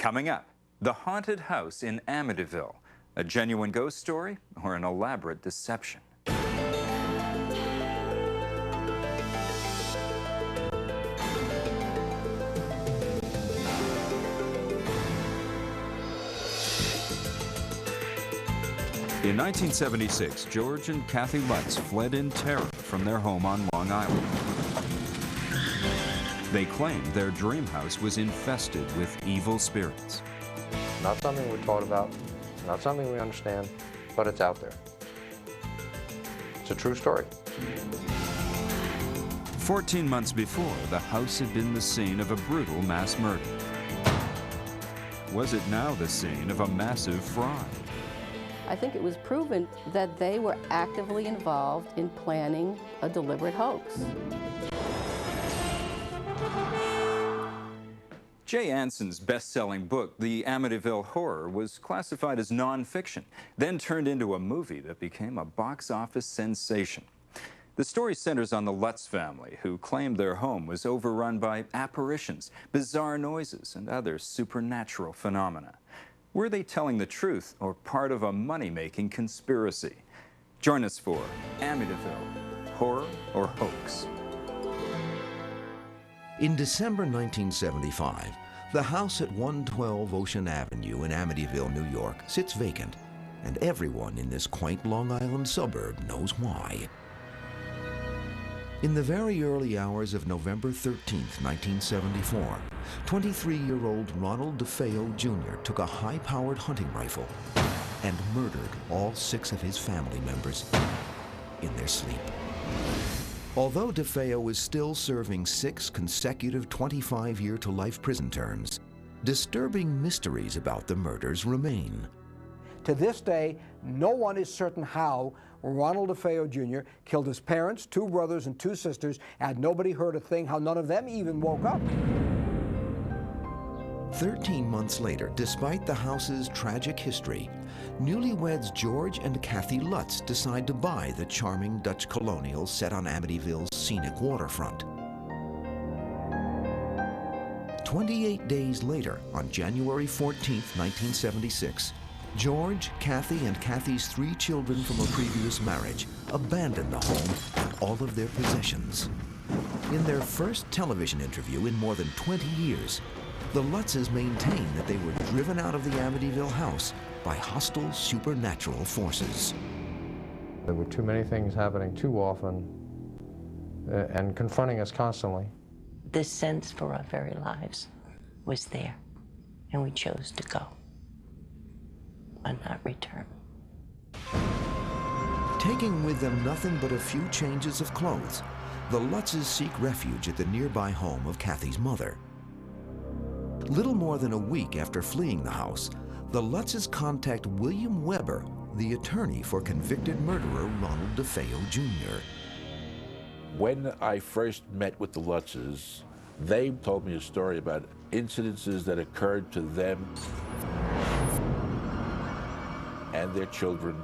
Coming up, the haunted house in Amityville, a genuine ghost story or an elaborate deception? In 1976, George and Kathy Lutz fled in terror from their home on Long Island. They claimed their dream house was infested with evil spirits. Not something we're taught about, not something we understand, but it's out there. It's a true story. 14 months before, the house had been the scene of a brutal mass murder. Was it now the scene of a massive fraud? I think it was proven that they were actively involved in planning a deliberate hoax. Jay Anson's best-selling book, The Amityville Horror, was classified as nonfiction, then turned into a movie that became a box office sensation. The story centers on the Lutz family, who claimed their home was overrun by apparitions, bizarre noises, and other supernatural phenomena. Were they telling the truth or part of a money-making conspiracy? Join us for Amityville, Horror or Hoax? In December 1975, the house at 112 Ocean Avenue in Amityville, New York, sits vacant, and everyone in this quaint Long Island suburb knows why. In the very early hours of November 13, 1974, 23-year-old Ronald DeFeo Jr. took a high-powered hunting rifle and murdered all 6 of his family members in their sleep. Although DeFeo is still serving 6 consecutive 25-year-to-life prison terms, disturbing mysteries about the murders remain. To this day, no one is certain how Ronald DeFeo Jr. killed his parents, 2 brothers, and 2 sisters, and nobody heard a thing, how none of them even woke up. 13 months later, despite the house's tragic history, newlyweds George and Kathy Lutz decide to buy the charming Dutch colonial set on Amityville's scenic waterfront. 28 days later, on January 14, 1976, George, Kathy, and Kathy's 3 children from a previous marriage abandoned the home and all of their possessions. In their first television interview in more than 20 years, the Lutzes maintained that they were driven out of the Amityville house by hostile supernatural forces. There were too many things happening too often and confronting us constantly. The sense for our very lives was there, and we chose to go and not return. Taking with them nothing but a few changes of clothes, the Lutzes seek refuge at the nearby home of Kathy's mother. Little more than a week after fleeing the house, the Lutzes contact William Weber, the attorney for convicted murderer Ronald DeFeo Jr. When I first met with the Lutzes, they told me a story about incidences that occurred to them and their children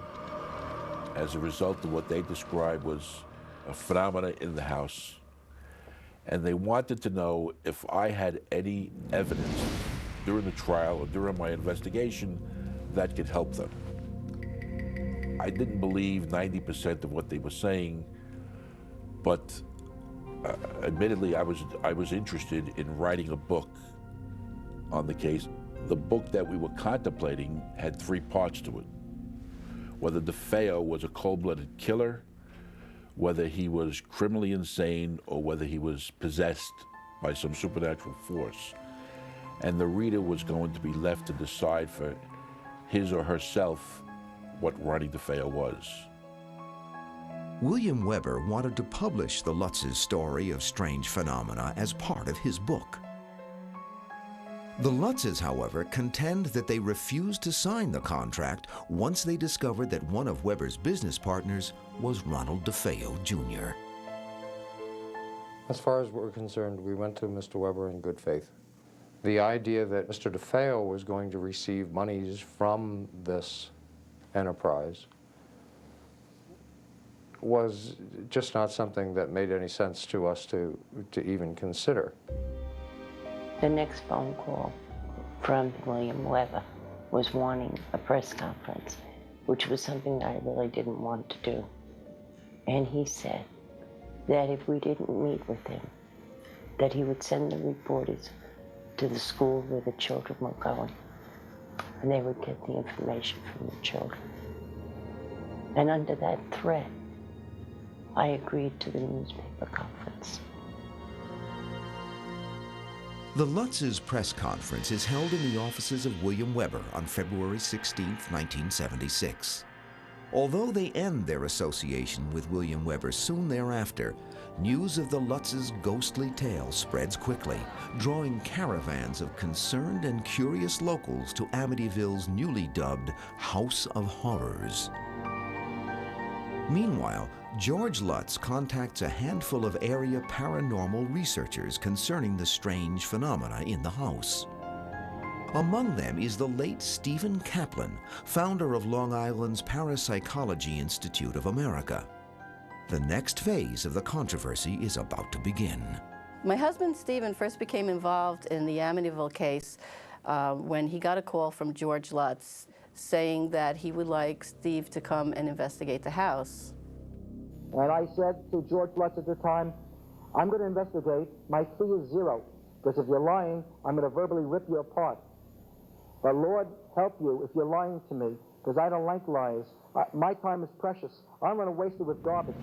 as a result of what they described was a phenomena in the house. And they wanted to know if I had any evidence during the trial or during my investigation that could help them. I didn't believe 90% of what they were saying, but admittedly I was interested in writing a book on the case. The book that we were contemplating had 3 parts to it. Whether DeFeo was a cold-blooded killer, whether he was criminally insane, or whether he was possessed by some supernatural force. And the reader was going to be left to decide for his or herself what Ronnie DeFeo was. William Weber wanted to publish the Lutzes' story of strange phenomena as part of his book. The Lutzes, however, contend that they refused to sign the contract once they discovered that one of Weber's business partners was Ronald DeFeo Jr. As far as we're concerned, we went to Mr. Weber in good faith. The idea that Mr. DeFeo was going to receive monies from this enterprise was just not something that made any sense to us to even consider. The next phone call from William Weber was wanting a press conference, which was something that I really didn't want to do. And he said that if we didn't meet with him, that he would send the reporters to the school where the children were going, and they would get the information from the children. And under that threat, I agreed to the newspaper conference. The Lutz's press conference is held in the offices of William Weber on February 16, 1976. Although they end their association with William Weber soon thereafter, news of the Lutz's ghostly tale spreads quickly, drawing caravans of concerned and curious locals to Amityville's newly dubbed House of Horrors. Meanwhile, George Lutz contacts a handful of area paranormal researchers concerning the strange phenomena in the house. Among them is the late Stephen Kaplan, founder of Long Island's Parapsychology Institute of America. The next phase of the controversy is about to begin. My husband, Stephen, first became involved in the Amityville case when he got a call from George Lutz saying that he would like Steve to come and investigate the house. And I said to George Lutz at the time, I'm going to investigate. My fee is $0, because if you're lying, I'm going to verbally rip you apart. But Lord, help you if you're lying to me, because I don't like lies. My time is precious. I'm going to waste it with garbage.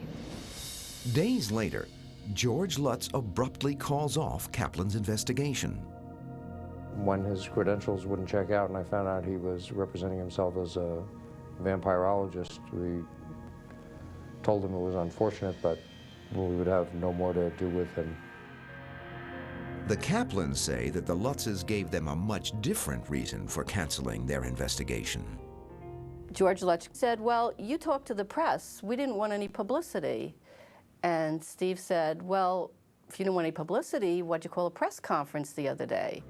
Days later, George Lutz abruptly calls off Kaplan's investigation. When his credentials wouldn't check out and I found out he was representing himself as a vampirologist, we told him it was unfortunate, but we would have no more to do with him. The Kaplans say that the Lutzes gave them a much different reason for canceling their investigation. George Lutz said, well, you talked to the press. We didn't want any publicity. And Steve said, well, if you didn't want any publicity, what'd you call a press conference the other day?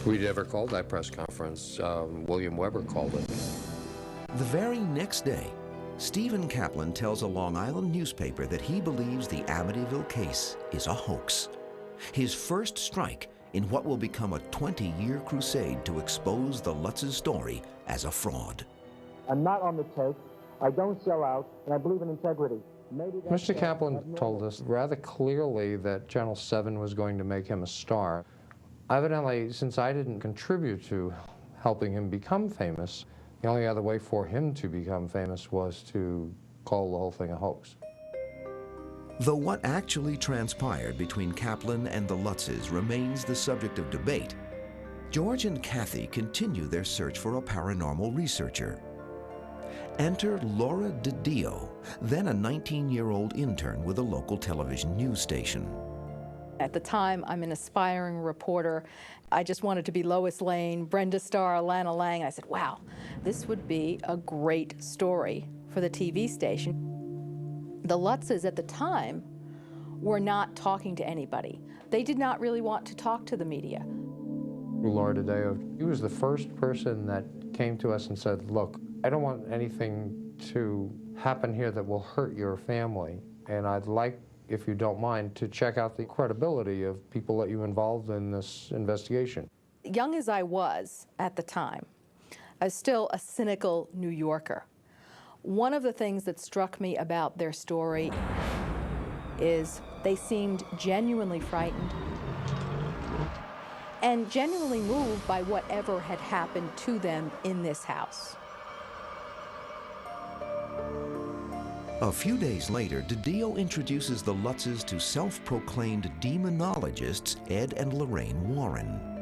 We never called that press conference. William Weber called it. The very next day, Stephen Kaplan tells a Long Island newspaper that he believes the Amityville case is a hoax. His first strike in what will become a 20-year crusade to expose the Lutz's story as a fraud. I'm not on the take. I don't sell out, and I believe in integrity. Mr. Kaplan told us rather clearly that Channel 7 was going to make him a star. Evidently, since I didn't contribute to helping him become famous, the only other way for him to become famous was to call the whole thing a hoax. Though what actually transpired between Kaplan and the Lutzes remains the subject of debate, George and Kathy continue their search for a paranormal researcher. Enter Laura DiDio, then a 19-year-old intern with a local television news station. At the time, I'm an aspiring reporter. I just wanted to be Lois Lane, Brenda Starr, Lana Lang. I said, wow, this would be a great story for the TV station. The Lutzes at the time were not talking to anybody. They did not really want to talk to the media. Laura DiDio, he was the first person that came to us and said, look, I don't want anything to happen here that will hurt your family, and I'd like, if you don't mind, to check out the credibility of people that you involved in this investigation. Young as I was at the time, I was still a cynical New Yorker. One of the things that struck me about their story is they seemed genuinely frightened and genuinely moved by whatever had happened to them in this house. A few days later, DiDio introduces the Lutzes to self-proclaimed demonologists Ed and Lorraine Warren.